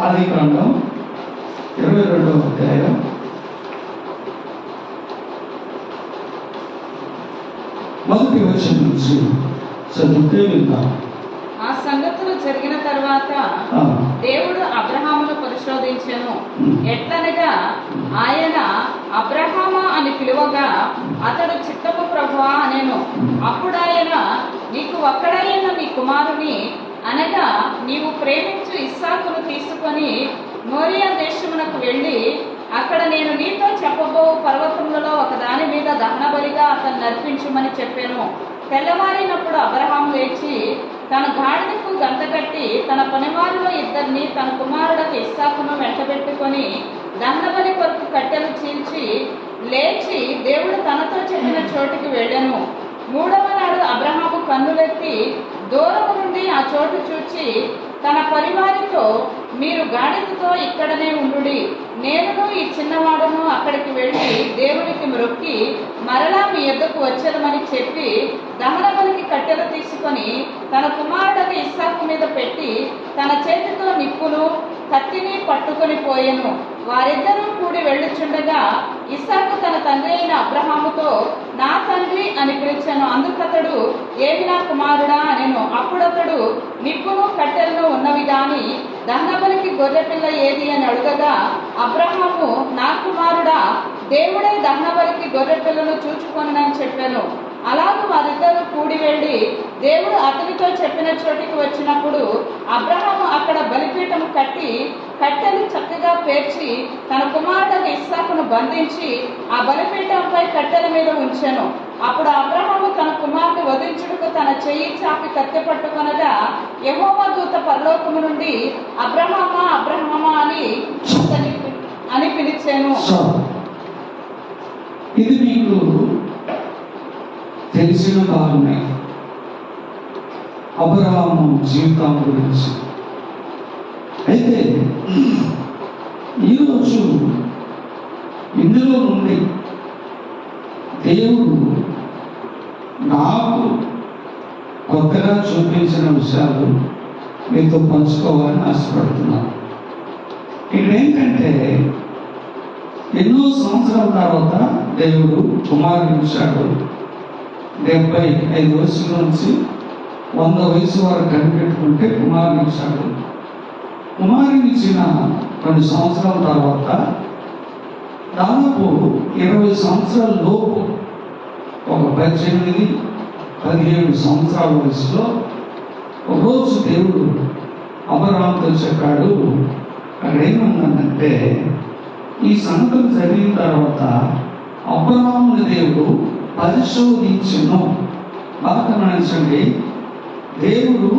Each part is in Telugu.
ఆదికాండం 22వ అధ్యాయం 1వ వచనం నుంచి చదివితే విందాం. ఆ సంగతులు జరిగిన తర్వాత దేవుడు అబ్రహామును పరిశోధించెను. ఎట్లనగా ఆయన అబ్రహామా అని పిలువగా అతడు చిత్తము ప్రభువా అనెను. అప్పుడు ఆయన, నీకు ఒక్కడైన నీ కుమారుని అనగా నీవు ప్రేమించు ఇస్సాకును తీసుకొని మోరియా దేశమునకు వెళ్ళి అక్కడ నేను నీతో చెప్పబో పర్వతములలో ఒక దాని మీద దహనబలిగా అతన్ని నర్పించుమని చెప్పాను. తెల్లవారినప్పుడు అబ్రహాము లేచి తన గాడిదకు గంతకట్టి తన పనివారిలో ఇద్దరిని తన కుమారుడకు ఇస్సాకును వెంటబెట్టుకొని దహనబలి కొరకు కట్టెలు చీల్చి లేచి దేవుడు తనతో చెప్పిన చోటికి వెళ్ళెను. 3వ నాడు అబ్రహాము కన్నులెత్తి దూరము నుండి ఆ చోటు చూచి తన పరివారితో, మీరు గాడిదతో ఇక్కడనే ఉండుడి, నేనును ఈ చిన్నవాడును అక్కడికి వెళ్ళి దేవునికి మ్రొక్కి మరలా మీ యొద్దకు వచ్చేదమని చెప్పి దహనబలికి కట్టెలు తీసుకొని తన కుమారుడకు ఇస్సాకు మీద పెట్టి తన చేతితో నిప్పును కత్తిని పట్టుకొని పోయెను. వారిద్దరూ కూడి వెళ్ళుచుండగా ఇస్సాకు తన తండ్రి అయిన అబ్రహాముతో, నా తండ్రి అని పిలిచాను. అందుకతడు, ఏమి నా కుమారుడా అనెను. అప్పుడతడు, నిప్పును కట్టెలను ఉన్నవి గాని దహనబలికి గొర్రెపిల్ల ఏది అని అడుగగా అబ్రహాము, నా కుమారుడా, దేవుడే దహనబలికి గొర్రెపిల్లను చూచుకొనని చెప్పాను. అలాగూ వారిద్దరూ కూడి వెళ్ళి దేవుడు అతనితో చెప్పిన చోటికి వచ్చినప్పుడు అబ్రహాము అక్కడ బలిపీఠం కట్టి కట్టెలు చక్కగా పేర్చి తన కుమారుడైన ఇస్సాకును బంధించి ఆ బలిపీఠంపై కట్టెల మీద ఉంచెను. అప్పుడు అబ్రహాము తన కుమారుని వధించుటకు తన చెయ్యి చాపి కత్తి పట్టుకొనగా యెహోవా దూత పరలోకము నుండి అబ్రహామా అబ్రహామా అని పిలిచాను. ఇది మీకు తెలిసిన కారణమే అబ్రహాము జీవితం గురించి. అయితే ఈరోజు ఇందులో నుండి దేవుడు నాకు కొత్తగా చూపించిన విషయాలు మీతో పంచుకోవాలని ఆశపడుతున్నాను. ఇక్కడ ఏంటంటే, ఎన్నో సంవత్సరాల తర్వాత దేవుడు కుమారుని ఇచ్చాడు. 75 వయసు నుంచి 100 వయసు వరకు కనిపెట్టుకుంటే కుమారుని ఇచ్చాడు. కుమారుని ఇచ్చిన కొన్ని సంవత్సరాల తర్వాత దాదాపు 20 సంవత్సరాల లోపు ఒక 18-17 సంవత్సరాల వయసులో ఒకరోజు దేవుడు అబ్రహాముతో చెప్పాడు. అక్కడ ఏమన్నాడంటే, ఈ సంగతులు జరిగిన తర్వాత అబ్రహాముని దేవుడు పరిశోధించును. బాగా గమనించండి, దేవుడు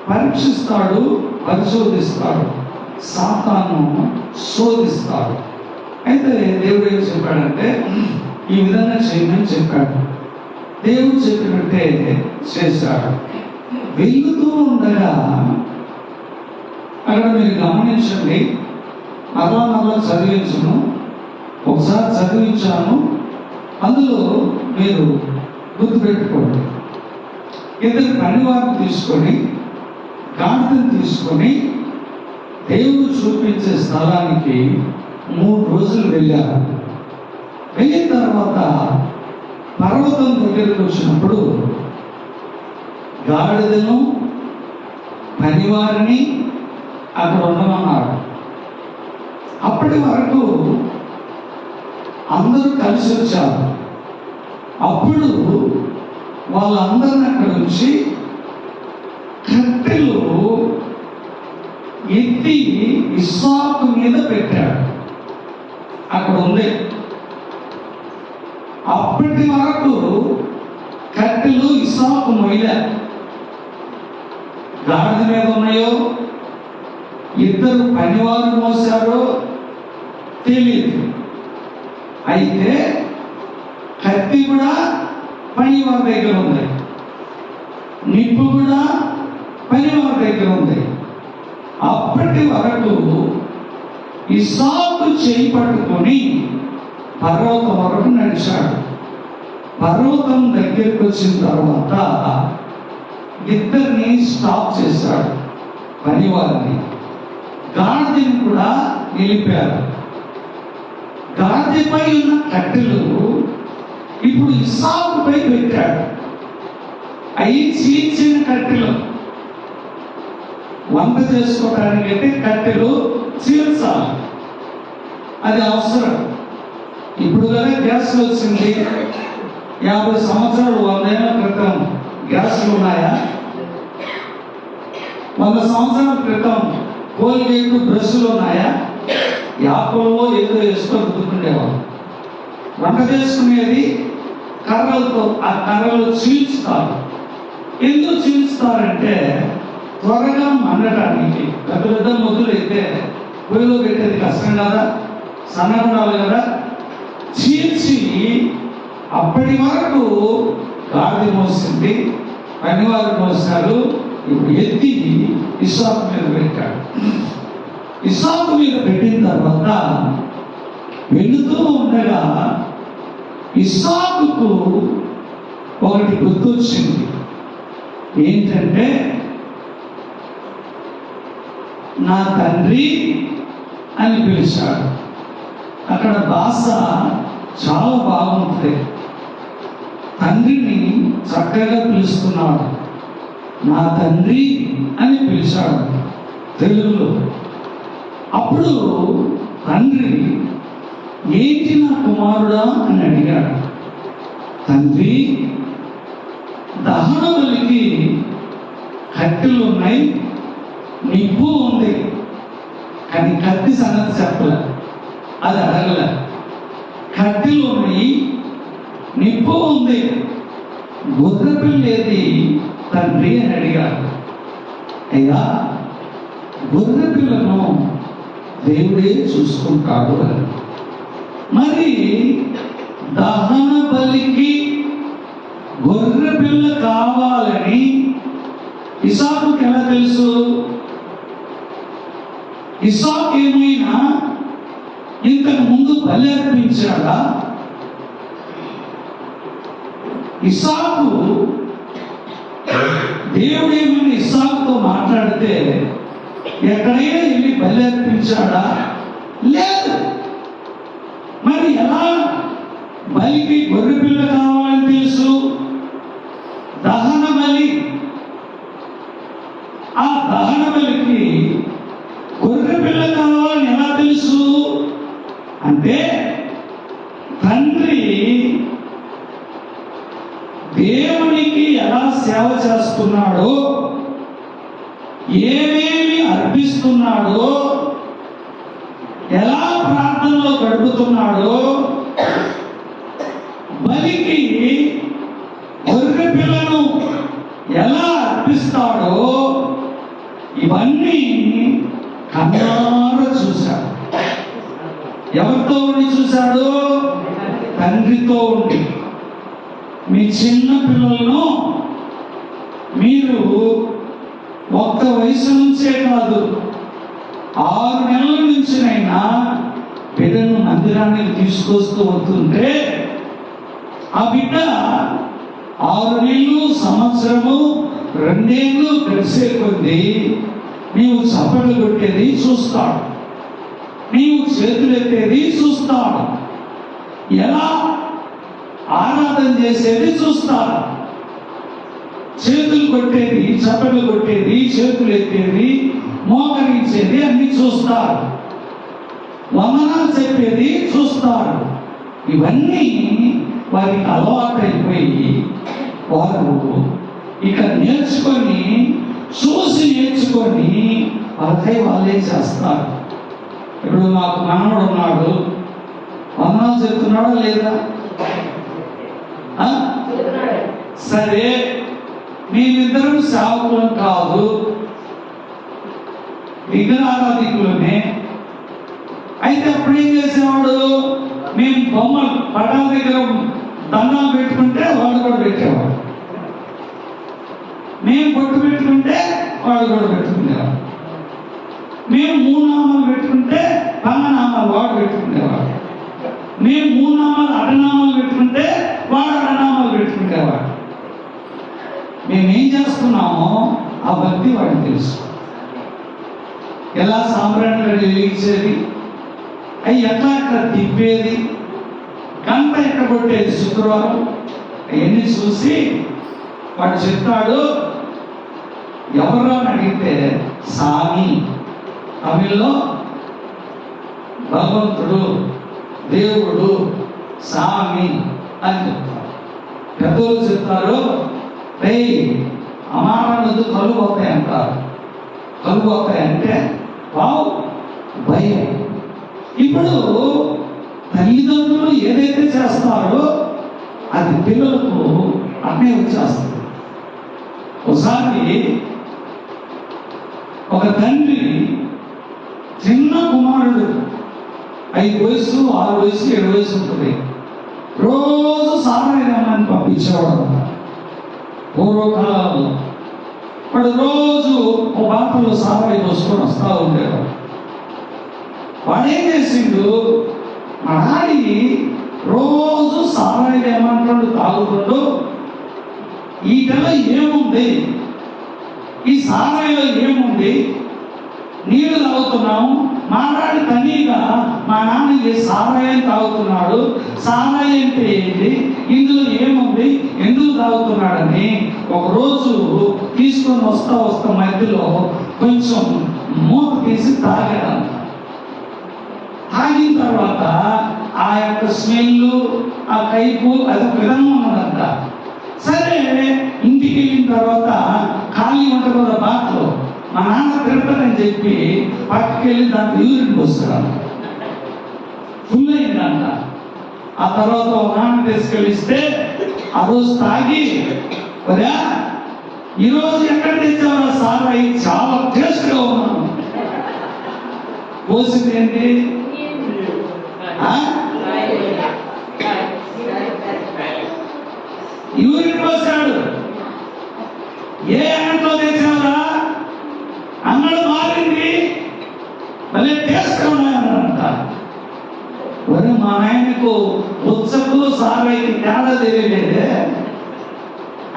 పరీక్షిస్తాడు, పరిశోధిస్తాడు, సాతాను శోధిస్తాడు. అయితే దేవుడు ఏం చెప్పాడంటే, ఈ విధంగా చేయమని చెప్పాడు. దేవుడు చెప్పినట్టే చేశాడు. వెళ్తూ ఉండగా అక్కడ మీరు గమనించండి, మరలా చదివించను, ఒకసారి చదివించాను, అందులో మీరు గుర్తుపెట్టుకోండి. ఇద్దరు పనివారిని తీసుకొని గాడిదను తీసుకొని దేవుడు చూపించే స్థలానికి 3 రోజులు వెళ్ళారు. వెళ్ళిన తర్వాత పర్వతం దగ్గరికి వచ్చినప్పుడు గాడిదను పనివారిని అక్కడ ఉండమన్నాడు. అప్పటి వరకు అందరూ కలిసి వచ్చారు. అప్పుడు వాళ్ళందరిని అక్కడ నుంచి కట్టెలు ఎత్తి ఇస్సాకు మీద పెట్టాడు. అక్కడ ఉంది. అప్పటి వరకు కట్టెలు ఇస్సాకు మొయ్యలే. గాడిద మీద ఉన్నాయో ఇద్దరు పనివారు మోసారో తెలియదు. అయితే కత్తి కూడా పనివారి దగ్గర ఉంది, నిప్పు కూడా పనివారి దగ్గర ఉంది. అప్పటి వరకు ఇస్సాకు చేయి పట్టుకొని పర్వతం వరకు నడిచాడు. పర్వతం దగ్గరికి వచ్చిన తర్వాత ఇద్దరిని స్టాప్ చేశాడు. పనివారిని, గాడిదని కూడా నిలిపారు. గాడిపై ఉన్న కట్టెలు ఇప్పుడు ఇస్సాకుపై పెట్టాడు. అవి చీల్చిన కట్టెలు. వంట చేసుకోవడానికి అయితే కట్టెలు చీల్చాలి, అది అవసరం. ఇప్పుడు కదా గ్యాస్ వచ్చింది. 50 సంవత్సరాలు 100 ఏళ్ల క్రితం గ్యాస్లు ఉన్నాయా? 100 సంవత్సరాల క్రితం కోల్గేట్ బ్రష్లు ఉన్నాయా? యాపలో ఏదో వేసుకొని రుద్దుకునేవాళ్ళు. వంట చేసుకునేది కర్రలతో. ఆ కర్రలు చీల్చుతారు. ఎందుకు చీల్చుతారంటే త్వరగా మండటానికి. పెద్ద పెద్ద ముద్దులు అయితే పొయ్యిలో పెట్టేది కష్టం కదా, సన్నగుండాలి కదా. చీల్చి అప్పటి వరకు గాడి మోసింది, పనివారు మోసారు. ఇప్పుడు ఎత్తి ఇస్సాకు మీద పెట్టాడు. ఇస్సాకు మీద పెట్టిన తర్వాత వెళుతూ ఉండగా ఇస్సాకుకు ఒకటి గుర్తొచ్చింది. ఏంటంటే, నా తండ్రి అని పిలిచాడు. అక్కడ భాష చాలా బాగుంటుంది. తండ్రిని చక్కగా పిలుస్తున్నాడు. నా తండ్రి అని పిలిచాడు తెలుగులో. అప్పుడు తండ్రి, ఏంటి నా కుమారుడా అని అడిగాడు. తండ్రి, దహన బలికి కట్టెలు ఉన్నాయి, నిప్పు ఉంది, కానీ కత్తి సంగతి చెప్పలే, అది అడగలే. కట్టెలు ఉన్నాయి, నిప్పు ఉంది, గొర్రె పిల్లేది తండ్రి అని అడిగాడు. అయ్యా, గొర్రె పిల్లను దేవుడే చూసుకుంటాడు అని. మరి దహన బలికి గొర్రె పిల్ల కావాలని ఇస్సాకుకి ఎలా తెలుసు? ఇస్సాకు ఏమైనా ఇంతకు ముందు బలి అర్పించాడా? ఇస్సాకు, దేవుడు ఏమైనా ఇస్సాకుతో మాట్లాడితే ఎక్కడైనా వెళ్ళి బలి అర్పించాడా? లేదు. మరి ఎలా బలికి గొర్రె పిల్ల కావాలని తెలుసు? దహన బలి, ఆ దహన బలికి గొర్రె పిల్ల కావాలని ఎలా తెలుసు అంటే, తండ్రి దేవునికి ఎలా సేవ చేస్తున్నాడో, ఏమేమి అర్పిస్తున్నాడో, ఎలా ప్రార్థనలో గడుపుతున్నాడో, బలికి గొర్రె పిల్లను ఎలా అర్పిస్తాడో, ఇవన్నీ కన్నారా చూశాడు. ఎవరితో ఉండి చూశాడు? తండ్రితో ఉండి. మీ చిన్న పిల్లలను మీరు ఒక్క వయసు నుంచే కాదు, 6 నెలల నుంచినైనా బిడ్డను మందిరానికి తీసుకొస్తూ వస్తుంటే, ఆ బిడ్డ 6 నెలలు, సంవత్సరము, 2 ఏళ్ళు గడిచే కొద్దీ నీవు చప్పట్లు కొట్టేది చూస్తాడు, నీవు చేతులెత్తేది చూస్తాడు, ఎలా ఆరాధన చేసేది చూస్తాడు. చేతులు కొట్టేది, చప్పట్లు కొట్టేది, చేతులు ఎత్తేది, మోకరించేది అన్ని చూస్తారు. వందనాలు చెప్పేది చూస్తారు. ఇవన్నీ వారికి అలవాటైపోయి వారు ఇక నేర్చుకొని, చూసి నేర్చుకొని వాళ్ళకై వాళ్ళే చేస్తారు. ఇప్పుడు మాకు మనవడు ఉన్నాడు, వందనాలు చెప్తున్నాడా లేదా? సరే, మేమిద్దరం సేవకులం కాదు, విగ్రహారాధికులమే. అయితే అప్పుడు ఏం చేసేవాడు? మేము బొమ్మలు పటాల దగ్గర దండాలు పెట్టుకుంటే వాడు కూడా పెట్టేవాడు, మేము బొట్టు పెట్టుకుంటే వాడు కూడా పెట్టుకునేవాడు, మేము 3 నామాలు పెట్టుకుంటే పంగనామాలు వాడు పెట్టుకునేవాడు, మేము 3 నామాలు అడనామాలు పెట్టుకుంటే వాడు అడనామాలు పెట్టుకునేవాడు. మేమేం చేస్తున్నామో ఆ భక్తి వాడికి తెలుసు. ఎలా సాంబ్రాణి వెలిగించేది, అవి ఎట్లా ఎక్కడ తిప్పేది, గంట ఎక్కడ కొట్టేది శుక్రవారం, అవన్నీ చూసి వాడు చెప్తాడు. ఎవరు అని అడిగితే సామి, తమిళ్లో భగవంతుడు, దేవుడు, సామి అని చెప్తారు. పెద్దలు చెప్తారు, అమానదు కళ్ళు పోతాయి అంటారు. కళ్ళు పోతాయంటే వావ్ భయం. ఇప్పుడు తల్లిదండ్రులు ఏదైతే చేస్తారో అది పిల్లలకు అన్నీ వచ్చేస్తుంది. ఒకసారి ఒక తండ్రి చిన్న కుమారుడు 5 వయసు 6 వయసు 7 వయసు ఉంటుంది, రోజు సారాయణాన్ని పంపించేవాడు. పూర్వకాలంలో వాడు రోజు ఒక బాటలో సారాయి పోసుకొని వస్తూ ఉండేవాడు. వాడేం చేసిండు, మా డాడీ రోజు సారాయి ఏమంటాడు తాగుతుండు, ఈటలో ఏముంది, ఈ సారాయిలో ఏముంది, నీళ్లు తాగుతున్నాము, మా డాడీ తనీగా మా నాన్న సారాయం తాగుతున్నాడు, సారాయి అంటే ఏంటి, ఇందులో ఏముంది, ఎందుకు తాగుతున్నాడని ఒకరోజు తీసుకొని వస్తా మధ్యలో కొంచెం మూత తీసి తాగాడు. తాగిన తర్వాత ఆ యొక్క స్మెల్, ఆ కైపు అది ఒక విధంగా ఉన్నదంట. సరే ఇంటికి వెళ్ళిన తర్వాత ఖాళీ ఉంటుంది కదా బాటలో, మా నాన్న తిడతాడని చెప్పి పక్కకెళ్ళి దాంట్లో యూరిన్ పోస్తాడు. ఫుల్ అయిందంట. ఆ తర్వాత ఒక నాన్న తీసుకెళ్ళిస్తే ఆ రోజు తాగి, ఒరే ఈరోజు ఎక్కడ తెచ్చావా సారాయి, చాలా టేస్ట్గా ఉన్నాను. పోసింది ఏంటి, యూరిన్ పోసాడు. ఏ అంట్లో తెచ్చావురా అన్నాడు. మారింది, మళ్ళీ టేస్ట్ ఉన్నాయన్నారంట. మరి మా నాయనకు ఉత్సకు సారాయికి తేడా తెలియలేదే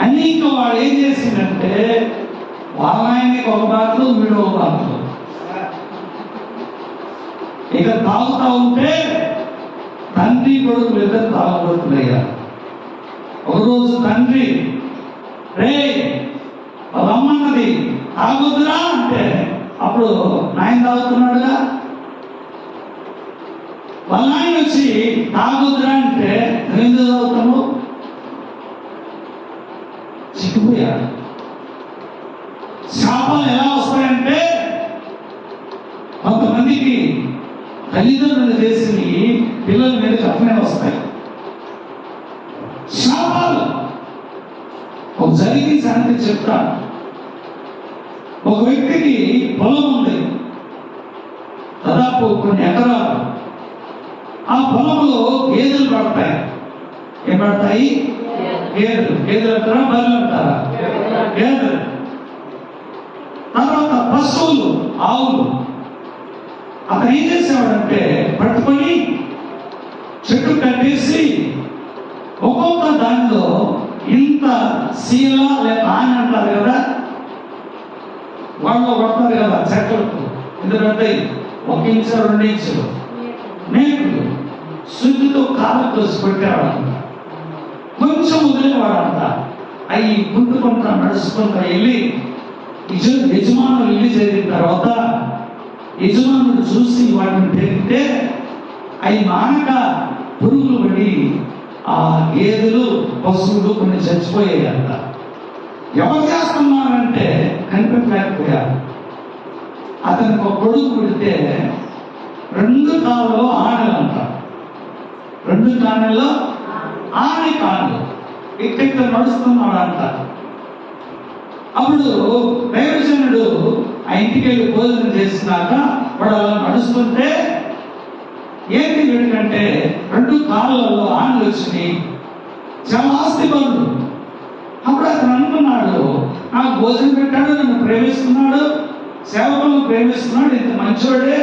అని ఇంకా వాడు ఏం చేసిందంటే, వాళ్ళ ఆయనకి ఒక బాటలు వీడు ఒక బాటలు. ఇక తాగుతా ఉంటే తండ్రి కొడుకులు ఇద్దరు తాగుబోతున్నాయ్యారు. ఒకరోజు తండ్రి, రే వాళ్ళ అమ్మన్నది తాగుద్దురా అంటే, అప్పుడు నాయన తాగుతున్నాడుగా. వాళ్ళ ఆయన వచ్చి తాగుద్దురా అంటే నువ్వెందుకు తాగుతావు, చిక్కిపోయాడు. శాపాలు ఎలా వస్తాయంటే, కొంతమందికి తల్లిదండ్రులు చేసి పిల్లల మీద అట్లనే వస్తాయి శాపాలు. ఒక జరిగిన సంగతి చెప్తాను. ఒక వ్యక్తికి పొలం ఉంది, దాదాపు కొన్ని ఎకరాలు. ఆ పొలంలో గేదెలు పడతాయి. ఏం పడతాయి, గేదెలు. గేదెలు అంటారా, బర్రెలు అంటారా, గేదెలు. తర్వాత పశువులు, ఆవులు. అతను ఏం చేసేవాడంటే పట్టుకొని చెట్టు కట్టేసి ఒక్కొక్క దానిలో ఇంత శీల లేక ఆని అంటారు కదా, వాళ్ళు కొడతారు కదా చెట్లకు, ఎందుకంటే 1 ఇంచు 2 ఇంచులు మేకులు శుద్ధితో కాలు కోసి పెట్టేవాడంట. కొంచెం వదిలేవాడంట. అవి గుంటుకుంటా నడుచుకుంటా వెళ్ళి యజమానులు ఇల్లు చేరిన తర్వాత యజమానుడు చూసి వాటిని పెరిగితే అవి మానక పురుగులు పడి ఆ గేదెలు పశువులు కొన్ని చచ్చిపోయాయంట. ఎవరు చేస్తున్నారంటే కనిపెట్టలేకపోయారు. అతనికి ఒక కొడుకు పుడితే 2 కాళ్ళలో ఆడలు అంట. 2 కాళ్ళలో ఆడి కాళ్ళు ఇక్కడ నడుస్తున్నాడు అంట. అప్పుడు దైవజనుడు ఆ ఇంటికి వెళ్ళి భోజనం చేసినాక వాడు అలా నడుస్తుంటే ఏంటి వీడికంటే 2 కాళ్ళలో ఆనలు వచ్చినాయి, చాలా ఆస్తి పనులు. అప్పుడు అతను అనుకున్నాడు, నాకు భోజనం పెట్టాడు, నన్ను ప్రేమిస్తున్నాడు, సేవకులను ప్రేమిస్తున్నాడు, ఇంత మంచోడే,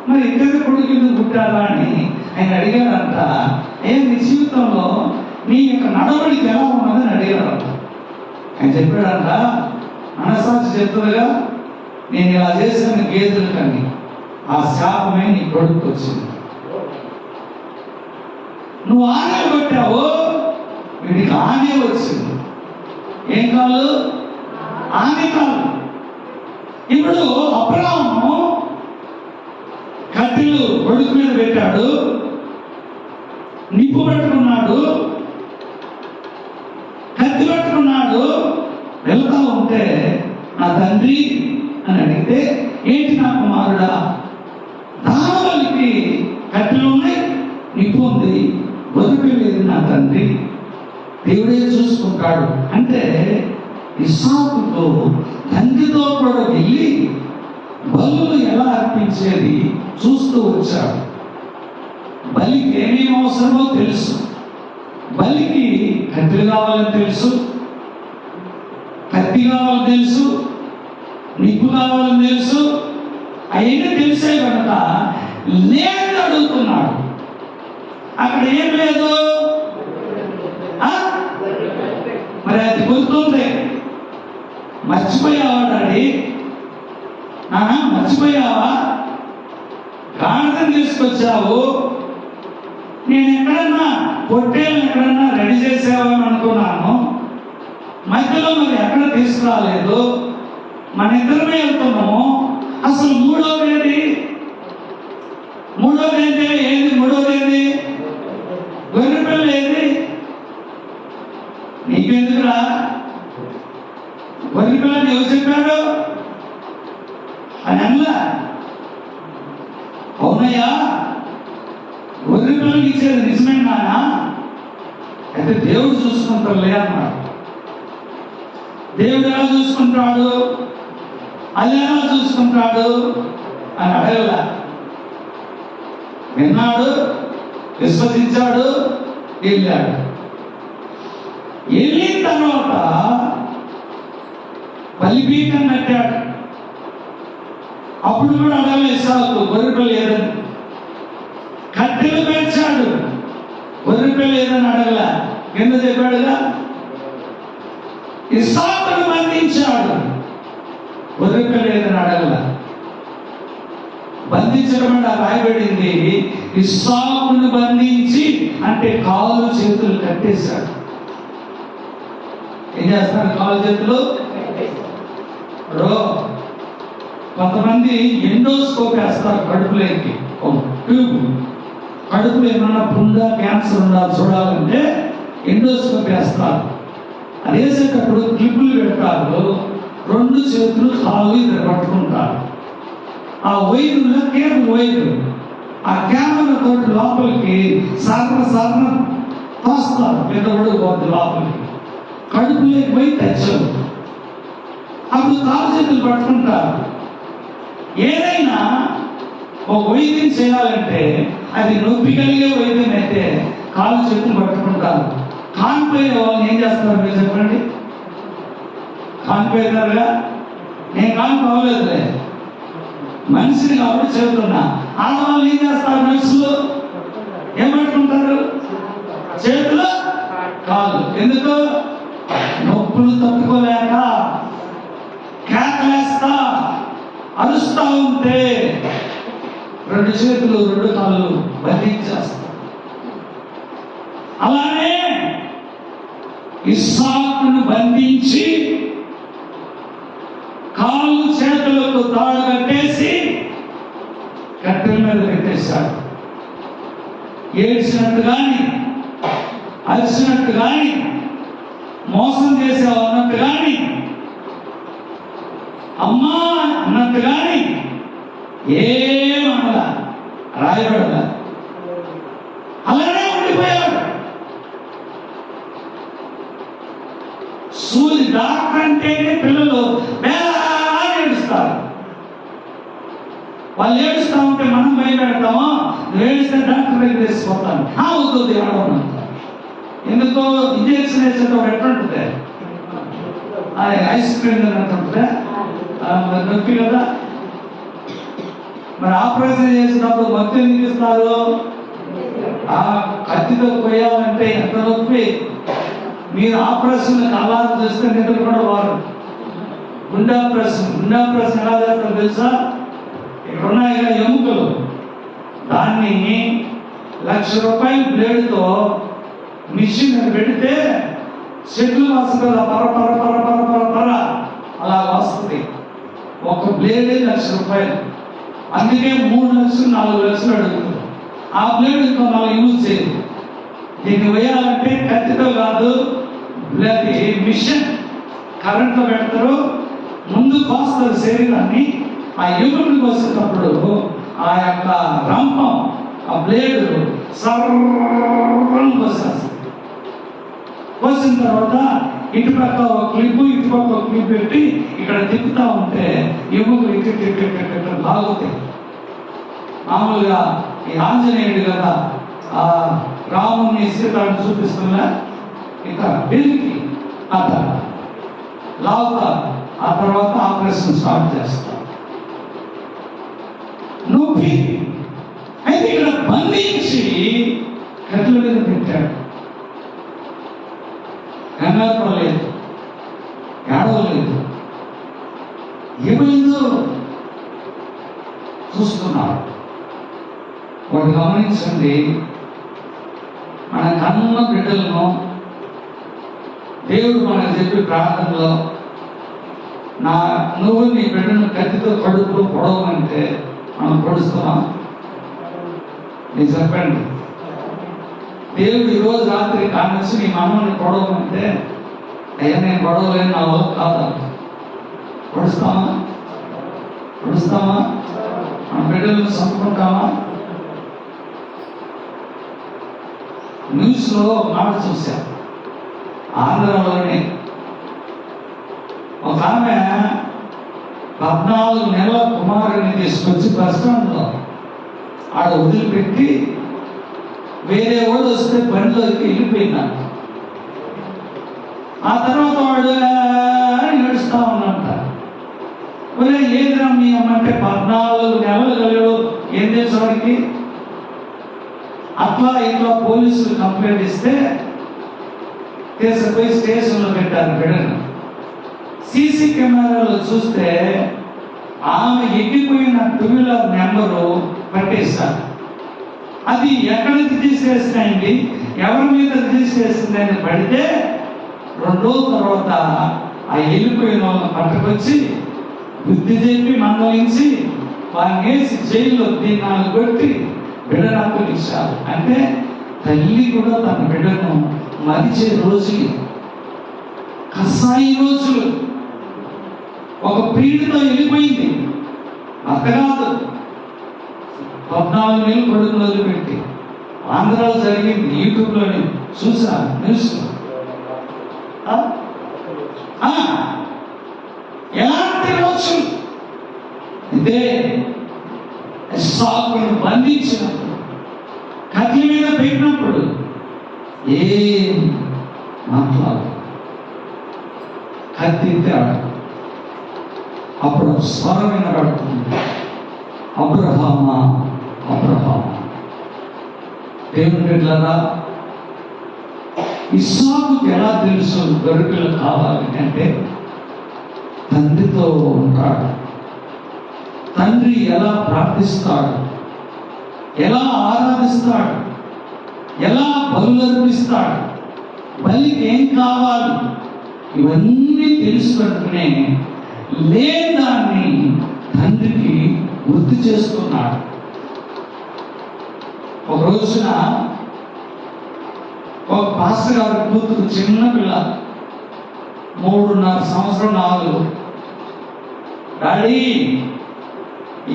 మరి ఇద్దరు కొడుకు ఎందుకు పుట్టారా అని ఆయన అడిగాడంట. నీ జీవితంలో నీ యొక్క నడవడికి ఎలా ఉన్నదని అడిగాడంట. ఆయన చెప్పాడంట, మనసాక్షి చెప్తుందిగా నేను ఇలా చేసిన గేదెలు కానీ ఆ శాపమే నీ కొడుకు వచ్చింది. నువ్వు ఆనే కొట్టావు, వీడికి ఆనే వచ్చింది. ఏం కాదు? ఆనే కాదు. ఇప్పుడు అబ్రాహాము కత్తిలు కొడుకు మీద పెట్టాడు, నిప్పు పెట్టుకున్నాడు, కత్తి పెట్టుకున్నాడు. వెళ్తా ఉంటే నా తండ్రి అని అడిగితే, ఏంటి నా కుమారుడా, దానబలికి కత్తిలు ఉన్నాయి, నిప్పు ఉంది, వదిలిపోలేదు నా తండ్రి, దేవుడే చూసుకుంటాడు అంటే ఇస్సాకుతో తండ్రితో కూడా వెళ్ళి బలులు ఎలా అర్పించేది చూస్తూ వచ్చాడు. బలికి ఏమేమి అవసరమో తెలుసు, బలికి కత్తులు కావాలని తెలుసు, కత్తి కావాలని తెలుసు, నిప్పు కావాలని తెలుసు. అవన్నీ తెలిసే కనుక లేదు అడుగుతున్నాడు. అక్కడ ఏం లేదు, మరి అది గుర్తుంది. మర్చిపోయావా డాడీ? మర్చిపోయావా? గాడిదను తీసుకొచ్చావు, నేను ఎక్కడన్నా పొట్టేళ్ళని ఎక్కడన్నా రెడీ చేసావని అనుకున్నాను, మధ్యలో మరి ఎక్కడ తీసుకురాలేదు, మన ఇద్దరమే వెళ్తున్నాము. అసలు మూడోది ఏది? మూడోది గొర్రె పిల్ల ఏది? నీకెందుకురా గొర్రె పిల్లని ఎవరు చెప్పాడు అని అన్నా. అవునయ్యా, గొర్రె పిల్లలకి ఇచ్చేది నిజమేనా? అయితే దేవుడు చూసుకుంటారులే అన్నాడు. దేవుడు ఎలా చూసుకుంటాడు, అది ఎలా చూసుకుంటాడు అని అడగల. విన్నాడు, విశ్వసించాడు, వెళ్ళాడు. వెళ్ళిన తర్వాత బలిపీఠం కట్టాడు. అప్పుడు కూడా అడగలే ఇస్సాకు గొర్రెపిల్ల ఏదని. కట్టెలు పెంచాడు, గొర్రెపిల్ల ఏదని అడగల. కింద చెప్పాడుగా, ఇస్సాకును బంధించాడు, గొర్రెపిల్ల ఏదని అడగల. బంధించడం అంటే రాయబడింది, ఇస్సాకును బంధించి అంటే కాళ్ళు చేతులు కట్టేశాడు. ఏం చేస్తారు కాళ్ళు చేతులు? కొంతమంది ఎండోస్కోప్ వేస్తారు కడుపులోకి, ట్యూబ్. కడుపులో ఏమన్నా పుండా క్యాన్సర్ ఉందా చూడాలంటే ఎండోస్కోప్ వేస్తారు. అది వేసేటప్పుడు క్లిప్పులు పెడతారు, రెండు చేతులు కాళ్ళు ఇద్దరు పట్టుకుంటారు. ఆ వైరులో కేబుల్ వైరు, ఆ కెమెరా తోటి లోపలికి సారణ తోస్తారు, పెద్దవాడు పోతుంది లోపలికి, కడుపులోకి పోయి తెచ్చవు. అప్పుడు కాలు చేతులు పట్టుకుంటారు. ఏదైనా ఒక వైద్యం చేయాలంటే అది నొప్పి కలిగే వైద్యం అయితే కాలు చేతులు పట్టుకుంటారు. కానిపోయిన వాళ్ళు ఏం చేస్తారు మీరు చెప్పండి? కానిపోయినారుగా, నేను కానిపోలేదులే, మనిషిని కాబట్టి చెబుతున్నా. ఆడవాళ్ళు ఏం చేస్తారు? మనుషులు ఏం పట్టుకుంటారు? చేతులు, కాళ్ళు. ఎందుకు? నొప్పులు తట్టుకోలేక కేకలేస్తా అరుస్తా ఉంటే రెండు చేతులు రెండు కాళ్ళు బంధించేస్తా. అలానే ఇస్సాకును బంధించి కాళ్ళు చేతులకు తాడు కట్టేసి కట్టెల మీద పెట్టేశాడు. ఏడ్చినట్టు కానీ, అరిచినట్టు కానీ, మోసం చేసావు అన్నట్టు కానీ, అమ్మా అన్నట్టు కానీ ఏమన్నా రాయబడదా. అలానే ఉండిపోయాడు. సూది డాక్టర్ అంటేనే పిల్లలు ఏడుస్తారు. వాళ్ళు ఏడుస్తా ఉంటే మనం భయపెడతామా? ఏడిస్తే డాక్టర్ దగ్గర తీసుకుపోతాను. అవుతుంది ఏడవను. ఎందుకో ఇంజక్షన్ వేసేటప్పుడు ఎట్లుంటుంది? ఐస్ క్రీమ్ తిన్నట్టుంటే నొప్పి కదా. మరి ఆపరేషన్ చేసినప్పుడు భక్తి ఎందుకు ఇస్తారు? ఆ కత్తితో పోయాలంటే ఎంత నొప్పి. మీరు ఆపరేషన్ అలా చేస్తే నిద్ర కూడా వారు గుండె ఆపరేషన్ ఎలా చేస్తారో తెలుసా? ఇక్కడ ఉన్నాయి కదా ఎముకలు, దాన్ని ₹1,00,000 బ్లేడ్తో మిషన్ పెడితే చెట్లు వస్తుంది కదా, పర పర పర పర పర పర అలా వస్తుంది. ఒక బ్లేడే ₹1,00,000. అందుకే 3,00,000 4,00,000 అడుగుతుంది. ఆ బ్లేడ్ ఇంకో మనం యూజ్ చేయదు. దీన్ని వేయాలంటే కత్తితో కాదు, అది మిషన్ కరెంట్లో పెడతారు. ముందు కోస్తారు శరీరాన్ని, ఆ ఎముకలు కోసేటప్పుడు ఆ యొక్క రంపం, ఆ బ్లేడ్ సర్వం కోసేస్తుంది. కోసిన తర్వాత ఇటుపక్క ఒక క్లిప్, ఇటుపక్క ఒక క్లిప్ పెట్టి ఇక్కడ తిప్పుతా ఉంటే ఎముకలు ఇటు బాగుతాయి. మామూలుగా ఈ ఆంజనేయుడు కదా ఆ రాముని సీతాన్ని చూపిస్తున్నా, ఇక బెల్కి అత లావుతా, ఆ తర్వాత ఆపరేషన్ స్టార్ట్ చేస్తా. నొప్పి అయితే ఇక్కడ బంధించి కట్ల మీద పెట్టాడు. కంగారుపడలేదు, ఏడవలేదు, ఏమైందో చూస్తున్నాడు. వాడు గమనించండి, మన కన్న బిడ్డలను దేవుడు మనకు చెప్పి ప్రార్థనలో నువ్వు నీ బిడ్డను కత్తితో కడుపులో పొడవమంటే మనం పొడుస్తున్నాం? నేను చెప్పండి, దేవుడు ఈరోజు రాత్రి కానిచ్చి నీ మనల్ని పొడవమంటే అయ్యా నేను పొడవలేను, నా వల్ల కాదా? పొడుస్తామా? మన బిడ్డలను చంపుకుంటామా? న్యూస్లో మాట చూశాను, ఆంధ్రలోనే ఒక ఆమె 14 నెలల కుమారుని తీసుకొచ్చి బస్ స్టాండ్లో ఆడ వదిలిపెట్టి వేరే వాడు వస్తే బండిలోకి వెళ్ళిపోయినాడు. ఆ తర్వాత వాడు నడుస్తా ఉన్నంట. ఒరే ఏదిరా మీ అమ్మంటే 14 నెలలు కలిగాడు, ఏం తెలుసు వాడికి? అట్లా ఇట్లా పోలీసులు కంప్లైంట్ ఇస్తే తీసుకుపోయి స్టేషన్లో పెట్టారు బిడ్డను. సీసీ కెమెరాలో చూస్తే ఆమె ఎక్కిపోయిన 2 వీలర్ నెంబరు పట్టేశారు. అది ఎక్కడికి తీసేస్తాయండి, ఎవరి మీద తీసేస్తుందని పడితే 2 రోజుల తర్వాత ఆ వెళ్ళిపోయిన వాళ్ళని పట్టుకొచ్చి బుద్ధి చెప్పి మందలించి వారిని వేసి జైల్లో దీన్నాలు కొట్టి బిడ్డను అప్పగించారు. అంటే తల్లి కూడా తన బిడ్డను మరిచే రోజులు, కసాయి రోజులు. ఒక పీడితో వెళ్ళిపోయింది, అర్థకాదు 14 నెలలు కొడుకు వదిలిపెట్టి. ఆంధ్రాలో జరిగింది, యూట్యూబ్లోని చూసాను న్యూస్. ఎలాంటి రోజులు ఇదే సాకును బంధించినప్పుడు, కత్తి మీద పెట్టినప్పుడు ఏం మాట్లాడు, కత్తి అప్పుడు స్వరం వినబడుతుంది, అబ్రహామా అబ్రహామా. దేవుని బిడ్డలారా, ఇస్సాకుకి ఎలా తెలుసు గొర్రెలు కావాలి అంటే తండ్రితో ఉంటాడు. తండ్రి ఎలా ప్రార్థిస్తాడు, ఎలా ఆరాధిస్తాడు, ఎలా బలులర్పిస్తాడు, బలికి ఏం కావాలి, ఇవన్నీ తెలుసుకుంటూనే లేని దాన్ని తండ్రికి గుర్తు చేస్తున్నాడు. ఒక రోజున ఒక పాస్టర్ గారి కూతురు, చిన్న పిల్ల, 3.5 సంవత్సరం 4. డాడీ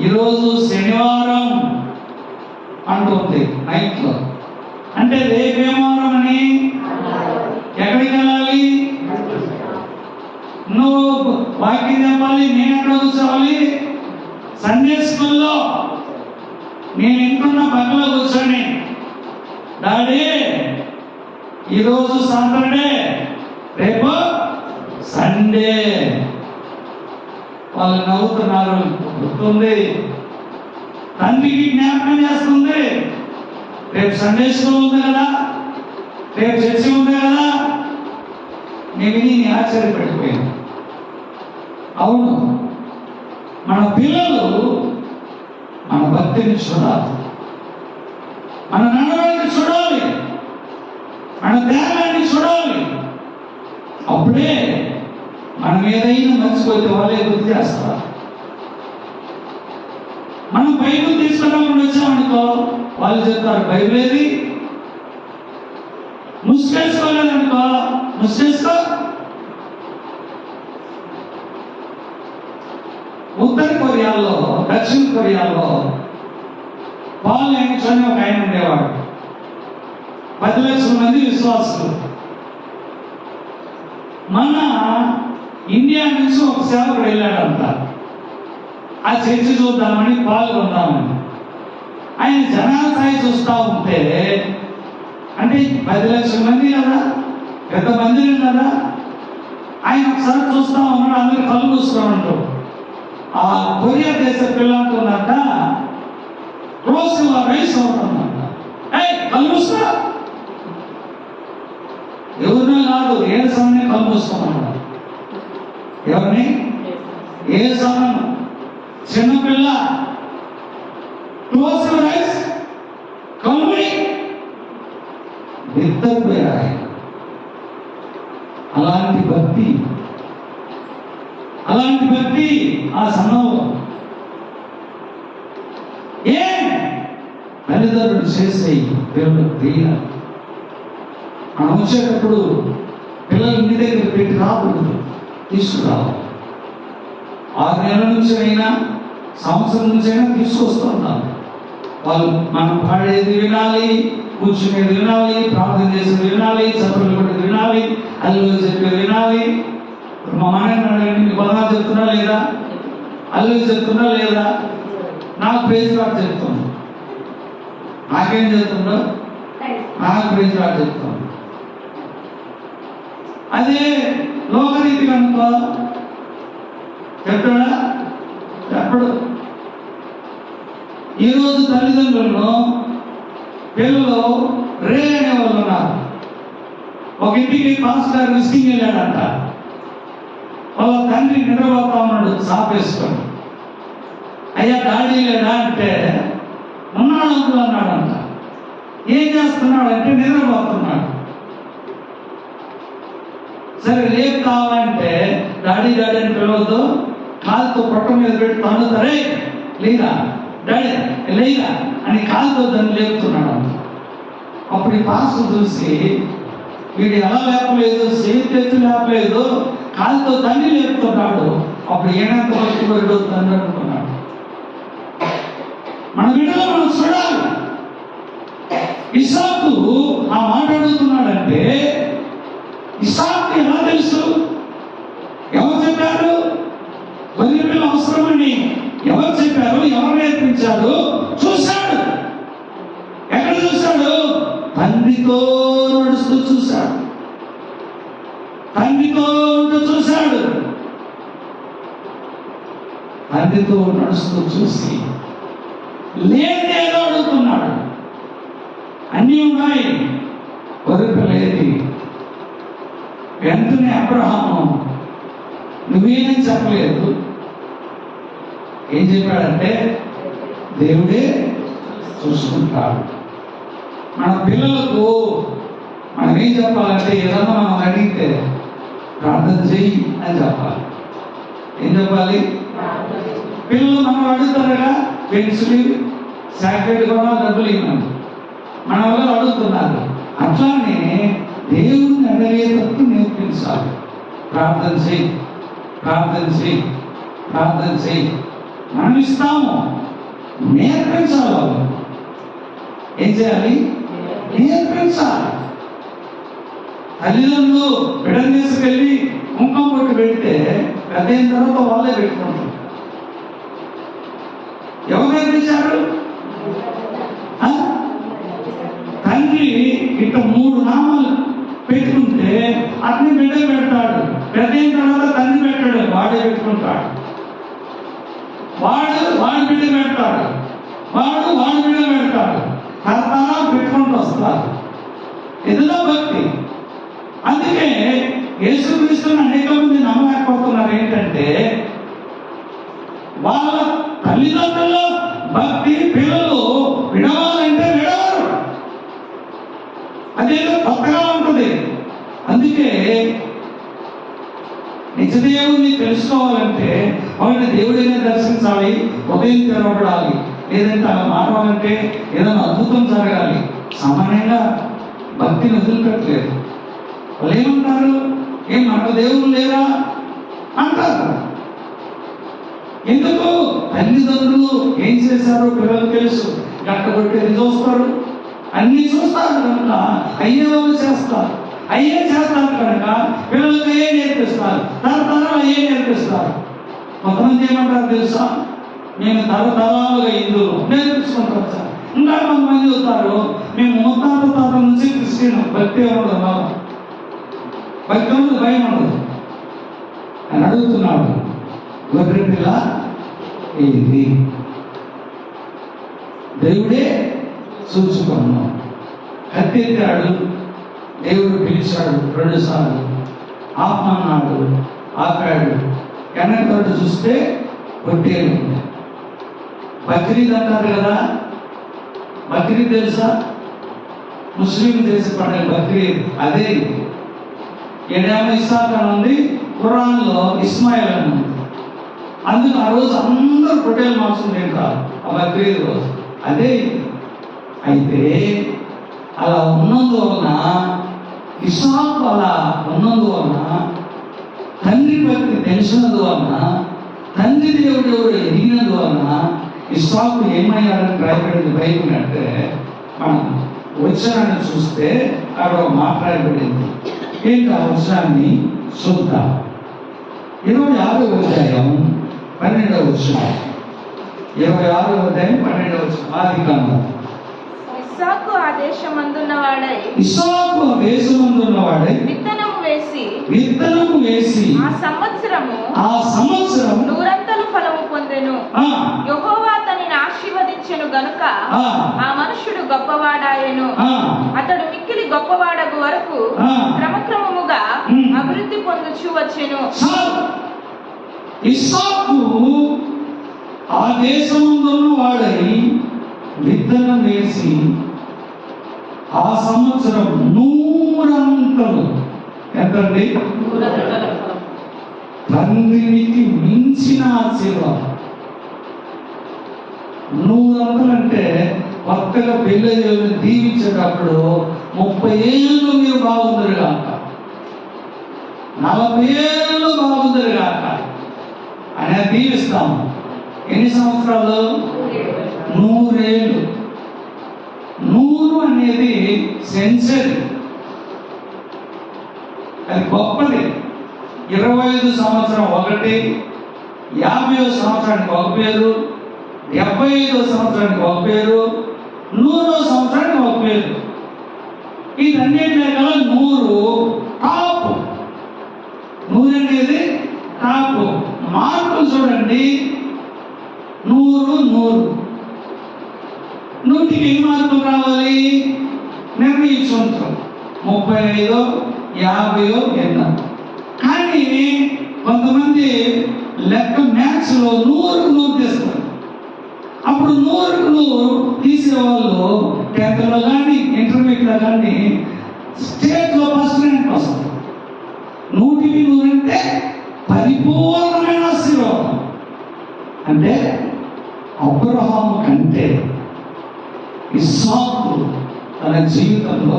ఈరోజు శనివారం అంటుంది నైట్లో. అంటే రేపేం వారం అని? ఎక్కడికి వెళ్ళాలి? నువ్వు వాక్యం చెప్పాలి, నేను ఎక్కడ కూర్చోవాలి? సండే స్కూల్లో. నేను ఇంటున్న పక్కలో కూర్చొని, డాడీ ఈరోజు సాటర్డే, రేపు సండే. వాళ్ళు నవ్వుతున్నారు. గుర్తుంది, తండ్రికి జ్ఞాపకం చేస్తుంది, రేపు సండే స్కూల్ ఉంది కదా, రేపు చర్చి ఉంది కదా. నేను విని ఆశ్చర్యపడిపోయాను. అవును, మన పిల్లలు మన భక్తిని చూడాలి, మన నడవడిని చూడాలి, మన త్యాగాన్ని చూడాలి. అప్పుడే మనం ఏదైనా మర్చిపోతే వాళ్ళే గుర్తు చేస్తారు. మనం బైబిల్ తీసుకురాకుండా వచ్చామనుకో, వాళ్ళు చెప్తారు బైబిల్ ఏది, ముసుకేసుకోలేదనుకో, ముసుకేసుకో. ఉత్తర కొరియాలో, దక్షిణ కొరియాలో పాల్ యాంగ్స్ అని ఒక ఆయన ఉండేవాడు. 10 లక్షల మంది విశ్వాసులు. మన ఇండియా నుంచి ఒక సేవకుడు వెళ్ళాడంట ఆ చర్చి చూద్దామని, పాల్గొందామని. ఆయన జనాల స్థాయి చూస్తూ ఉంటే, అంటే 10 లక్షల మంది కదా, పెద్ద మందిని కదా. ఆయన ఒకసారి చూస్తా ఉన్నాడు, అందరూ కళ్ళు మూసుకొని ఉంటారు. ఆ కొరియా దేశ పిల్లలంటున్నాక రోజు రైస్ అవుతుందంట. కళ్ళు మూసుకో, ఎవరినో కాదు, ఏ సమయం కళ్ళు మూసుకోమన్నాడు. ఎవరిని? ఏ సమయం? చిన్నపిల్ల క్లోజ్ యువర్ ఐస్, కళ్ళు నిద్రపోయారు. అలాంటి భక్తి ఆ సమయంలో తల్లిదండ్రులు చేసే పిల్లలకు తెలియాలి. మనం వచ్చేటప్పుడు పిల్లలు ఇంటి దగ్గర పెట్టి రాకూడదు, తీసుకురావాలి. 6 నెలల నుంచి అయినా, సంవత్సరం నుంచి అయినా తీసుకొస్తున్నాను. వాళ్ళు మనం పాడేది వినాలి, కూర్చునేది వినాలి, ప్రార్థన చేసేది వినాలి, చదువులు పడేది వినాలి, అల్లు చెప్పేది వినాలి. మా మానేది బలా చెప్తున్నా లేదా, అల్లు చెప్తున్నా లేదా, నాకు ప్రైజ్ కార్డు చెప్తాను. నాకేం చెప్తుండో, నాకు ప్రైజ్ కార్డు చెప్తాను. అదే లోకరీతి కనుక చెప్తాడా? చెప్పడు. ఈరోజు తల్లిదండ్రులను పిల్లలు రే అనే వాళ్ళు ఉన్నారు. ఒక ఇంటికి పాస్టర్ విసిటింగ్ వెళ్ళాడంట. వాళ్ళ తండ్రి నిద్రపోతా ఉన్నాడు సాపేసుకొని. అయ్యా డాడీ లేడా అంటే, ఉన్నాడు అంకుల్ అన్నాడంట. ఏం చేస్తున్నాడు అంటే, నిద్రపోతున్నాడు. సరే రేపు కావాలంటే డాడీ డాడీ అని పిలవద్దు, కాలుతో పొట్ట మీద పెట్టి తండుతారే, లేదా డాడీ లేదా అని కాలుతో దాన్ని లేపుతున్నాడు. అప్పుడు ఈ పాస్టర్ చూసి, వీడు ఎలా లేపలేదు, చేతి లేపలేదు, కాలుతో తండ్రి లేపుతున్నాడు. అప్పుడు ఏనంత భక్తి పరుడు తండ్రి అనుకున్నాడు. మన వీడిలో మనం చూడాలి. ఇస్సాకు ఆ మాట అడుగుతున్నాడంటే, ఇస్సాకు ఎలా తెలుసు? ఎవరు చెప్పారు? గొర్రె పిల్ల అవసరమని ఎవరు చెప్పారు? ఎవరు నేర్పించారు? చూశాడు. ఎక్కడ చూశాడు? తండ్రితో నడుస్తూ చూశాడు. తండ్రితో చూశాడు. తండ్రితో నడుస్తూ చూసి లేదేదో అడుగుతున్నాడు. అన్నీ ఉన్నాయి, గొర్రె లేది. వెంటనే అబ్రహాము నువ్వేనని చెప్పలేదు. ఏం చెప్పాడంటే, దేవుడే చూసుకుంటాడు. మన పిల్లలకు మనం ఏం చెప్పాలంటే, ఏదన్నా మనం అడిగితే ప్రార్థన చెయ్యి అని చెప్పాలి. ఏం చెప్పాలి? పిల్లలు మనం అడుగుతారుగా, పెన్సిల్ సాక్రెట్ కూడా డబ్బులు ఇవ్వను మన వాళ్ళు అడుగుతున్నారు. అట్లానే దేవుణ్ణి అడిగేటప్పుడు నేర్పించాలి. ప్రార్థన చెయ్యి, ప్రార్థన చెయ్యి, ప్రార్థన చెయ్యి. మనం ఇస్తాము, నేర్పించాలి. వాళ్ళు ఏం చేయాలి? నేర్పించాలి. తల్లిదండ్రులు బిడ్డను తీసుకెళ్ళి కుంకుమ కొట్టి పెడితే పెద్ద అయిన తర్వాత వాళ్ళే పెట్టుకుంటారు. ఎవరు నేర్పించారు? తండ్రి ఇట్లా 3 నామాలు పెట్టుకుంటే అన్ని బిడ్డ పెడతాడు. పెద్ద అయిన తర్వాత తండ్రి పెట్టాడు, వాడే పెట్టుకుంటాడు. వాడు బిడ్డ పెడతాడు, వాడు బిడ్డ పెడతాడు. తరతరా పెట్టుకుంటూ వస్తారు. ఎదులో భక్తి. అందుకే యేసుక్రీస్తుని అనేక మంది నమ్మలేకపోతున్నారు. ఏంటంటే వాళ్ళ తల్లిదండ్రుల భక్తి పిల్లలు విడవాలంటే విడవరు. అదేదో కొత్తగా ఉంటుంది. అందుకే నిజదేవుని తెలుసుకోవాలంటే వాళ్ళని దేవుడినే దర్శించాలి, ఉదయం తెరవబడాలి. లేదంటే అలా మారవాలంటే ఏదైనా అద్భుతం జరగాలి. సామాన్యంగా భక్తిని వదిలిపెట్టలేదు. వాళ్ళు ఏమంటారు, ఏం మన దేవుడు లేరా అంటారు. ఎందుకు? తల్లిదండ్రులు ఏం చేశారో పిల్లలు తెలుసు. గట్టగొట్టేది చూస్తారు, అన్ని చూస్తారు కనుక అయ్యే వాళ్ళు చేస్తారు. అయ్యే చేస్తారు కనుక పిల్లలకి అయ్యే నేర్పిస్తారు. తరతరాలు అయ్యే నేర్పిస్తారు. కొంతమంది ఏమంటారు తెలుసా, మేము తరతరాలుగా హిందువులు నేర్పించుకుంటాం సార్. ఇంకా కొంతమంది చెప్తారు, మేము ముత్తాత నుంచి క్రిస్టియన్, భక్తి ఉండదు, భక్తి ఉండదు, భయం ఉండదు అని అడుగుతున్నాడు. గొర్రె పిల్ల ఏది? దేవుడే చూసుకున్నాం. కత్తెత్తాడు, దేవుడు పిలిచాడు 2 సార్లు. ఆపమన్నాడు, ఆపాడు. వెనకటి చూస్తే పొట్టేలు. బక్రీద్ అంటారు కదా, బక్రీద్ తెలుసా? ముస్లిం చేసే పండుగ బక్రీద్. అదే ఏడేమో ఇస్సాక్ అని ఉంది, ఖురాన్లో ఇస్మాయిల్ అని ఉంది. అందుకు ఆ రోజు అందరూ పొట్టేలు మాంసం తింటారు ఆ బక్రీద్ రోజు. అదే. అయితే అలా ఉన్నందువలన, ఇస్సాకు అలా ఉన్నందువలన, తండ్రి భక్తి తెలిసినందువలన, తండ్రి దేవుడు ఎవరు ఎదిగినందువలన ఇస్సాకు ఏమయ్యాడని రాయబడింది బైబిల్ అంటే, మనం వచనాన్ని చూస్తే అక్కడ మాట్లాడబడింది. ఏంటి ఆ వచనాన్ని చూద్దాం. 26వ అధ్యాయం 12వ వచనం. 26వ అధ్యాయం 12వ వచనం. ఆదికాండం. ఇస్సాకు ఆ దేశమందున్నవాడై విత్తనము వేసి ఆ సంవత్సరము నూరంతలు ఫలము పొందెను. యెహోవా అతనిని ఆశీర్వదించెను గనుక ఆ మనుష్యుడు గొప్పవాడాయెను. అతడు మిక్కిలి గొప్పవాడగు వరకు క్రమక్రమముగా అభివృద్ధి పొందుచూ వచ్చెను. ఇస్సాకు ఆ దేశమందున్న వాడై విత్తనం వేసి ఆ సంవత్సరం 100 ఎంతండి? తండ్రికి మించిన ఆశీర్వాదం. 100 అంటే కొత్తగా పెళ్లి దీవించేటప్పుడు 30 ఏళ్ళు మీరు బాగుందరు కాక, 40 ఏళ్ళు బాగుందరు కాక అని దీవిస్తాము. ఎన్ని సంవత్సరాలు? 100 ఏళ్ళు. 100 అనేది సెంచరీ, అది గొప్పది. 25 సంవత్సరం ఒకటి, 50వ సంవత్సరానికి ఒక పేరు, 75వ సంవత్సరానికి ఒక పేరు, 100వ సంవత్సరానికి ఒక పేరు. ఇదన్నింటిలో కల 100 టాప్. 100 అనేది టాప్. మార్కులు చూడండి, 100 100కి ఎన్ని మార్కులు రావాలి నిర్ణయించుకుంటాం. 35, 50 ఎన్నో. కానీ కొంతమంది లెక్క మ్యాథ్స్ లో 100కు 100 తీస్తారు. అప్పుడు 100కు 100 తీసేవాళ్ళు 10th లో కానీ ఇంటర్మీడియట్ లో కానీ స్టేట్ లో ఫస్ట్ ర్యాంక్ వస్తుంది. 100కి 100 అంటే పరిపూర్ణమైన ఆశీర్వాదం. అంటే అబ్రహాము కంటే ఇస్సాకు తన జీవితంలో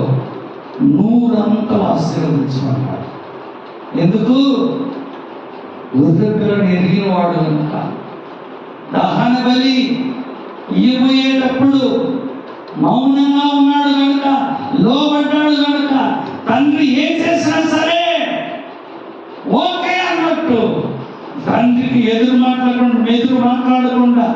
100 ఆశీర్వదించమన్నాడు. ఎందుకు? గొర్రె పిల్లను ఎరిగిన వాడు కనుక. దహన బలి ఇయ్యబోయేటప్పుడు మౌనంగా ఉన్నాడు కనుక, లోబడ్డాడు కనుక, తండ్రి ఏం చేసినా సరే ఓకే అన్నట్టు, తండ్రికి ఎదురు మాట్లాడకుండా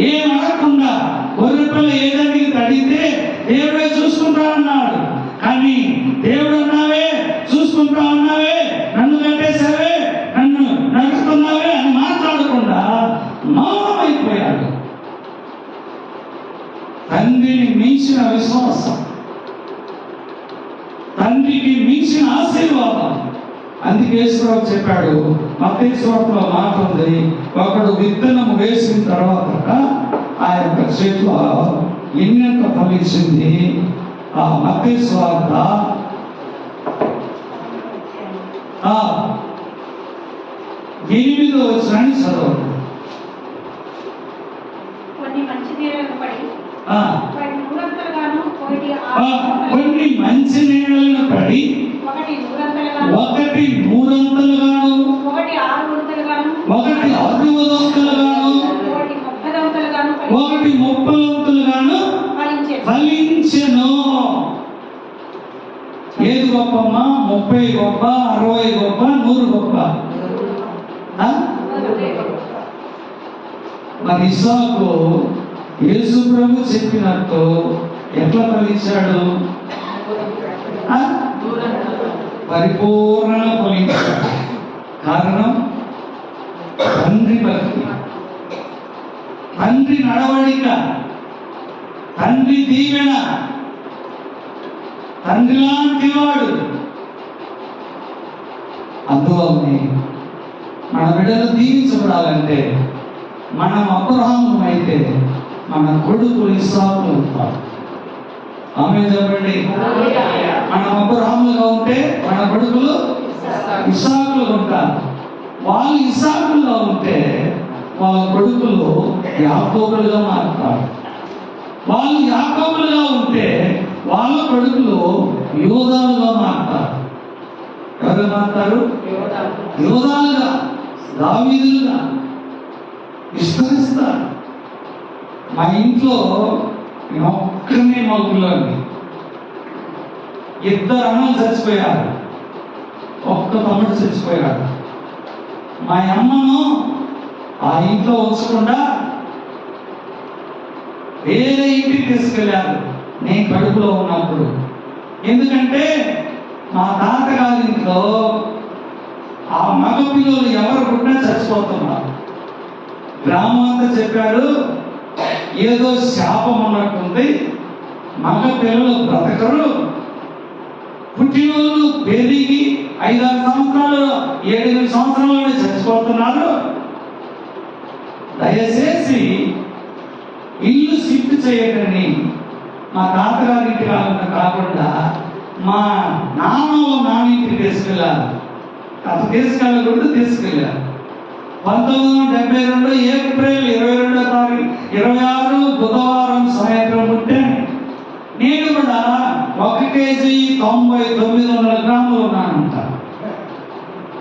ఏం అడగకుండా గొర్రెపిల్ల ఏదని అడిగితే దేవుడే చూసుకుంటా అన్నాడు. కానీ దేవుడు అన్నావే, చూసుకుంటా ఉన్నావే, నన్ను కట్టేసావే, నన్ను నడుస్తున్నావే అని మాట్లాడకుండా మౌనం అయిపోయాడు. తండ్రిని మించిన విశ్వాసం, తండ్రికి మించిన ఆశీర్వాదం అందుకే యేసుప్రభు చెప్పాడు, మత్తయి సువార్తలో మాట ఉంది, ఒకడు విత్తనం వేసిన తర్వాత ఆ యొక్క చెట్లు ఎన్నెంత ఫలించింది. ఆ మత్తయి సువార్త 8వ వచనాన్ని చదవండి. కొన్ని మంచి నీళ్ళను పడి కొన్ని మంచి నీళ్ళను పడి ఒకటి నూరంతలుగాను, ఒకటి 100 ఒకటి 600 ఒకటి 60 ఒకటి 30 ఒకటి 30 ఫలించెను. ఏది గొప్పమ్మా? 30 గొప్ప, 60 గొప్ప, 100 గొప్ప? మరి ఇస్సాకు యేసు ప్రభు చెప్పినట్టు ఎట్లా ఫలించాడు? పరిపూర్ణంగా ఫలించాడు. కారణం తండ్రి భక్తి, తండ్రి నడవడిక, తండ్రి దీవెన. తండ్రి లాంటి వాడు. అందువల్లనే మన బిడ్డలు దీవించబడాలంటే మనం అబ్రహాము అయితే మన కొడుకులు ఇస్సాకులు ఉంటారు. ఆమె చెప్పండి. మనం అబ్రహాములుగా ఉంటే మన కొడుకులు ఇస్సాకులు ఉంటారు. వాళ్ళు ఇస్సాకులుగా ఉంటే వాళ్ళ కొడుకులు యాకోబులుగా మారుతారు. వాళ్ళు యాకోబులుగా ఉంటే వాళ్ళ కొడుకులు యోధాలుగా మారుతారు. ఎవరు మారుతారు? యోధాలుగా, దావీదులుగా విస్తరిస్తారు. మా ఇంట్లో ఒక్కనే మగులని 2 అన్నలు చచ్చిపోయారు, ఒక్క తమ్ముడు చచ్చిపోయారు. మా అమ్మను ఆ ఇంట్లో ఉంచకుండా వేరే ఇంటికి తీసుకెళ్ళారు నేను కడుపులో ఉన్నప్పుడు. ఎందుకంటే మా తాతగారి ఇంట్లో ఆ మగ పిల్లలు ఎవరు పుట్టినా చచ్చిపోతున్నారు. గ్రామం అంతా చెప్పారు, ఏదో శాపం ఉన్నట్టుంది, మగ పిల్లలు బ్రతకరు, పుట్టినోళ్ళు పెరిగి 5-6 సంవత్సరాలు 7-8 సంవత్సరాల్లోనే చచ్చిపోతున్నారు. దయచేసి ఇల్లు షిఫ్ట్ చేయకండి. మా తాతగారి ఇంటి కాకుండా మా నాన్నింటికి తీసుకెళ్ళారు. అతను తీసుకెళ్ళకూడదు, తీసుకెళ్ళారు. 1972 ఏప్రిల్ 22వ తారీఖు 26 బుధవారం సాయంత్రం ఉంటే నేను కూడా 1 కేజీ 9900 గ్రాములు ఉన్నానంట.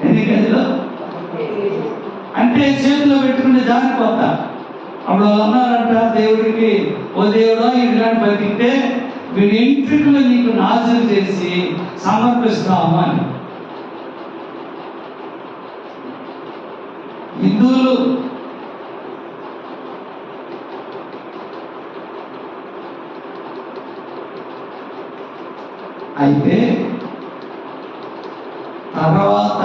ఎన్ని కేజీలు అంటే చేతిలో పెట్టుకుని జారిపోతా. అప్పుడు వాళ్ళు అన్నారంట దేవుడికి, ఓ దేవుడా ఇలాంటి బతికితే వీడి ఎంట్రికలు నీకు నాశనం చేసి సమర్పిస్తాము అని. హిందువులు అయితే తర్వాత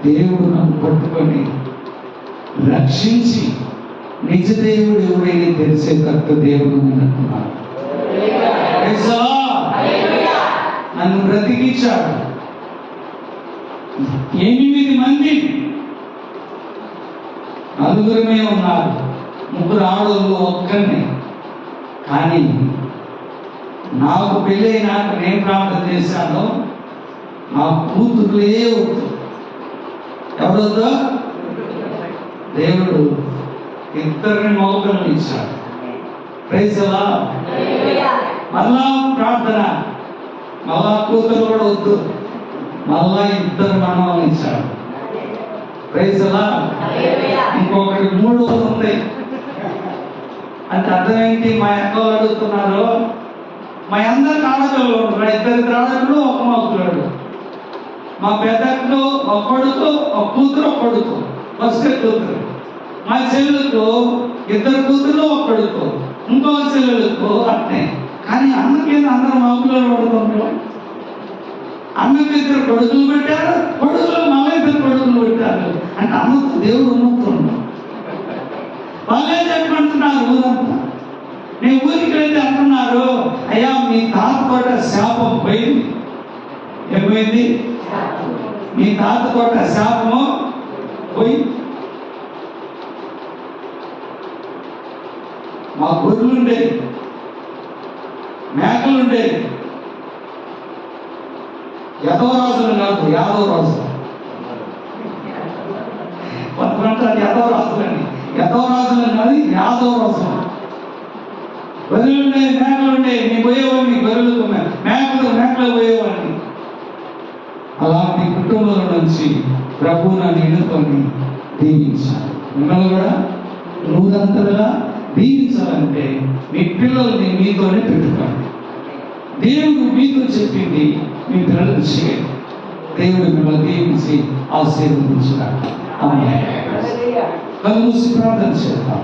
దేవుడు నన్ను పట్టుకొని రక్షించి నిజ దేవుడు ఎవరైనా తెలిసేటట్టు దేవుడు అనుకున్నాడు. నన్ను బ్రతికించాడు. 8 మంది, 4 ఉన్నారు, 3 ఆడోళ్ళు, ఒక్కరిని. కానీ నాకు పెళ్ళైనాక నేను ప్రార్థన చేశాను, నా కూతురులే వద్దు. ఎవరొద్దు? దేవుడు 2 మగపిల్లలు ఇచ్చాడు. Praise the Lord. మళ్ళా ప్రార్థన, మళ్ళా కూతురు కూడా వద్దు, మళ్ళా 2 మనవలు ఇచ్చాడు. Praise the Lord. ఇంకొకటి 3 ఉంది. అంటే అర్థం ఏంటి? మా అక్క అడుగుతున్నారు, మా అందరికి ఆడపిల్లలు ఉంటారు, 2 ఆడపిల్లలు, 1 మగపిల్లడు. మా పెద్దకు 1 కొడుకు, 1 కూతురు, 1 కొడుకు, ఫస్ట్ కూతురు. మా చెల్లెలకు 2 కూతురు, 1 కొడుకు, ఇంకొక చెల్లెలకు అట్నే. కానీ అన్నకేంది అందరూ మగపిల్లలు పడుతుంటారు. అన్నకు 2 కొడుకులు పెట్టారు, కొడుకులు మళ్ళీ 2 కొడుకులు పెట్టారు. అంటే అన్నకు దేవుడు ఉన్నట్టున్నాడు. వాళ్ళే చెప్పంటున్నారు ఊరంతా. నేను ఊరికి వెళ్తే అంటున్నారు, అయ్యా మీ తాత తోట శాపం పోయింది, ఏమైంది? మీ తాత కొట్ట శాపము పోయి. మా గొర్రెలు ఉండేవి, మేకలు ఉండేవి. యదవరాజులు కాదు, యాదవరాజులు. కొంతమంది యదవరాజులని, యదవరాజులని కాదు, యాదవరాజులు. గొర్రెలు ఉండేవి, మేకలు ఉండేవి. నేను పోయేవాడిని గొర్రెలకు, మేకలు పోయేవాడిని. అలాంటి కుటుంబంలో నుంచి ప్రభు నన్ను ఎన్నుకొని దీవించాలి. మిమ్మల్ని కూడా నూరంతలుగా దీవించాలంటే మీ పిల్లల్ని మీతోనే పెట్టుకోండి. దేవుడు మీతో చెప్పింది మీ పిల్లలు చేయండి. దేవుడు మిమ్మల్ని దీవించి ఆశీర్వదించుగాక. ఆమేన్. కళ్ళు మూసి ప్రార్థన చేద్దాం.